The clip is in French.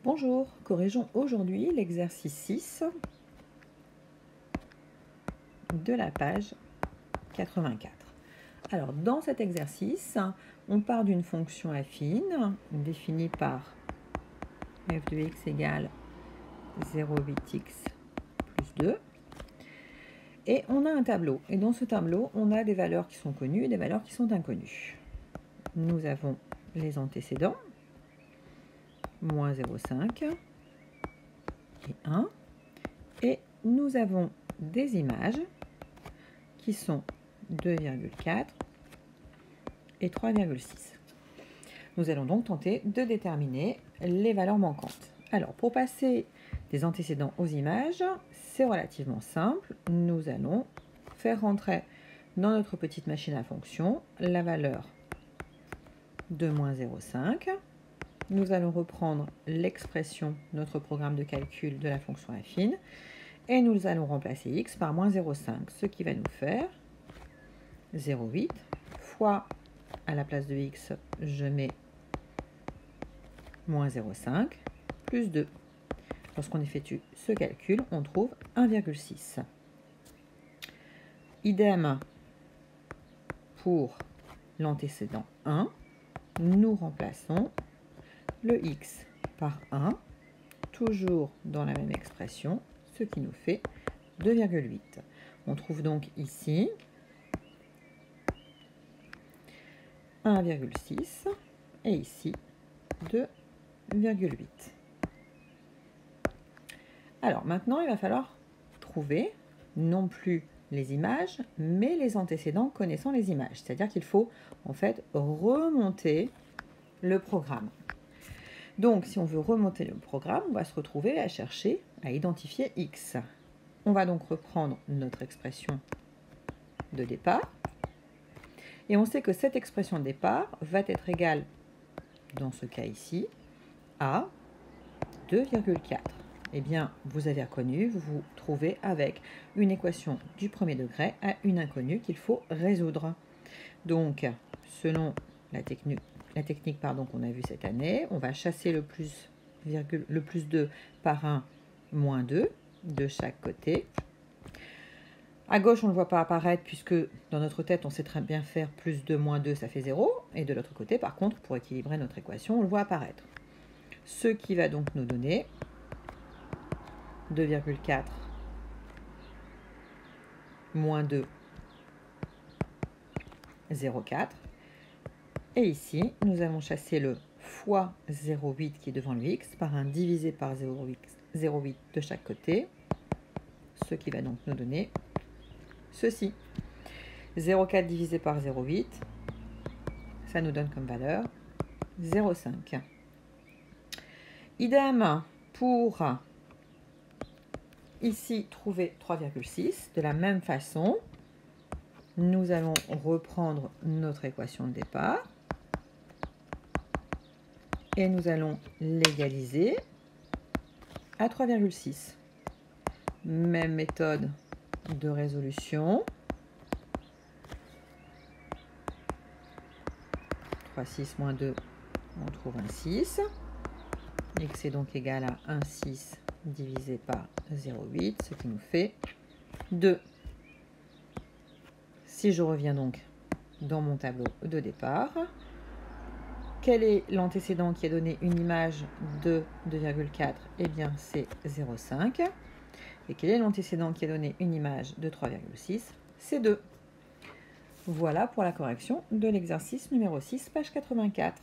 Bonjour, corrigeons aujourd'hui l'exercice 6 de la page 84. Alors, dans cet exercice, on part d'une fonction affine définie par f de x égale 0,8x plus 2. Et on a un tableau. Et dans ce tableau, on a des valeurs qui sont connues et des valeurs qui sont inconnues. Nous avons les antécédents, moins 0,5 et 1. Et nous avons des images qui sont 2,4 et 3,6. Nous allons donc tenter de déterminer les valeurs manquantes. Alors, pour passer des antécédents aux images, c'est relativement simple. Nous allons faire rentrer dans notre petite machine à fonction la valeur de moins 0,5. Nous allons reprendre l'expression, notre programme de calcul de la fonction affine, et nous allons remplacer x par moins 0,5, ce qui va nous faire 0,8 fois, à la place de x, je mets moins 0,5 plus 2. Lorsqu'on effectue ce calcul, on trouve 1,6. Idem pour l'antécédent 1, nous remplaçons le x par 1, toujours dans la même expression, ce qui nous fait 2,8. On trouve donc ici 1,6 et ici 2,8. Alors maintenant, il va falloir trouver non plus les images, mais les antécédents connaissant les images. C'est-à-dire qu'il faut en fait remonter le programme. Donc si on veut remonter le programme, on va se retrouver à chercher à identifier x. On va donc reprendre notre expression de départ. Et on sait que cette expression de départ va être égale, dans ce cas ici, à 2,4. Eh bien, vous avez reconnu, vous vous trouvez avec une équation du premier degré à une inconnue qu'il faut résoudre. Donc, selon la technique qu'on a vue cette année, on va chasser le plus 2 par 1 moins 2 de chaque côté. À gauche, on ne le voit pas apparaître puisque dans notre tête, on sait très bien faire plus 2 moins 2, ça fait 0. Et de l'autre côté, par contre, pour équilibrer notre équation, on le voit apparaître. Ce qui va donc nous donner 2,4 moins 2, 0,4. Et ici, nous allons chasser le fois 0,8 qui est devant le x par un divisé par 0,8 de chaque côté. Ce qui va donc nous donner ceci. 0,4 divisé par 0,8, ça nous donne comme valeur 0,5. Idem pour ici trouver 3,6. De la même façon, nous allons reprendre notre équation de départ et nous allons l'égaliser à 3,6. Même méthode de résolution. 3,6 moins 2, on trouve un 6. X est donc égal à 1,6 divisé par 0,8, ce qui nous fait 2. Si je reviens donc dans mon tableau de départ, quel est l'antécédent qui a donné une image de 2,4? Eh bien, c'est 0,5. Et quel est l'antécédent qui a donné une image de 3,6? C'est 2. Voilà pour la correction de l'exercice numéro 6, page 84.